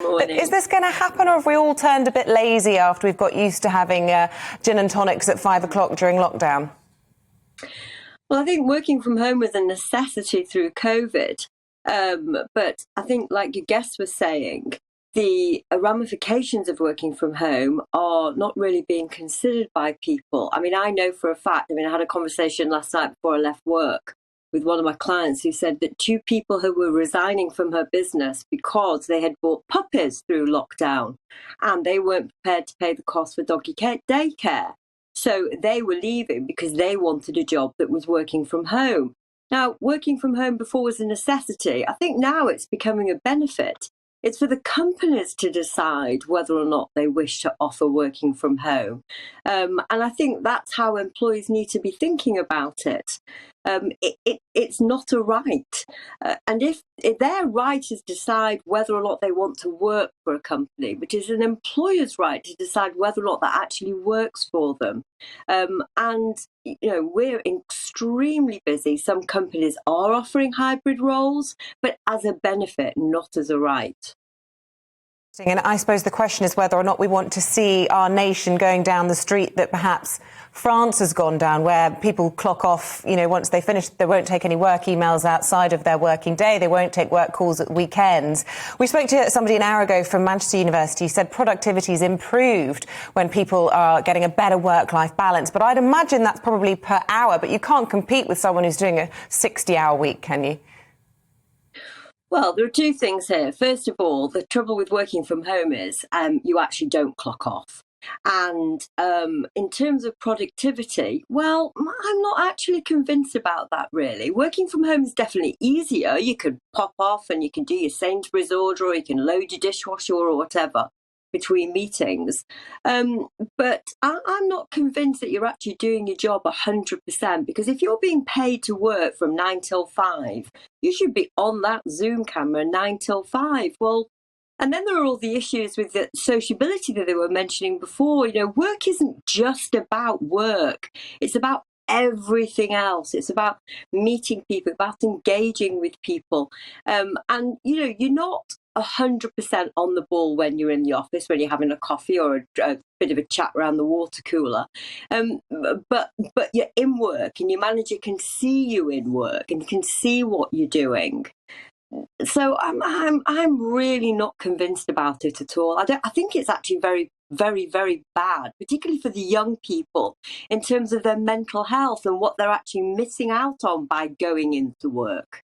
Morning. Is this going to happen, or have we all turned a bit lazy after we've got used to having gin and tonics at 5 o'clock during lockdown? Well, I think working from home was a necessity through COVID. But I think, like your guest was saying, the ramifications of working from home are not really being considered by people. I mean, I know for a fact, I had a conversation last night before I left work with one of my clients who said that 2 people who were resigning from her business because they had bought puppies through lockdown and they weren't prepared to pay the cost for doggy daycare. So they were leaving because they wanted a job that was working from home. Now, working from home before was a necessity. I think now it's becoming a benefit. It's for the companies to decide whether or not they wish to offer working from home. And I think that's how employees need to be thinking about it. It's not a right. And if their right is to decide whether or not they want to work for a company, which is an employer's right to decide whether or not that actually works for them. And, we're extremely busy. Some companies are offering hybrid roles, but as a benefit, not as a right. And I suppose the question is whether or not we want to see our nation going down the street that perhaps France has gone down, where people clock off, once they finish, they won't take any work emails outside of their working day. They won't take work calls at weekends. We spoke to somebody an hour ago from Manchester University who said productivity's improved when people are getting a better work-life balance. But I'd imagine that's probably per hour, but you can't compete with someone who's doing a 60-hour week, can you? Well, there are 2 things here. First of all, the trouble with working from home is you actually don't clock off. And in terms of productivity, well, I'm not actually convinced about that, really. Working from home is definitely easier. You can pop off and you can do your Sainsbury's order, or you can load your dishwasher or whatever between meetings. But I'm not convinced that you're actually doing your job 100%, because if you're being paid to work from 9 till 5, you should be on that Zoom camera 9 till 5. Well, and then there are all the issues with the sociability that they were mentioning before. Work isn't just about work. It's about everything else. It's about meeting people, about engaging with people. And, you're not 100% on the ball when you're in the office, when you're having a coffee or a bit of a chat around the water cooler. But you're in work, and your manager can see you in work and can see what you're doing. So I'm really not convinced about it at all. I think it's actually very, very, very bad, particularly for the young people, in terms of their mental health and what they're actually missing out on by going into work.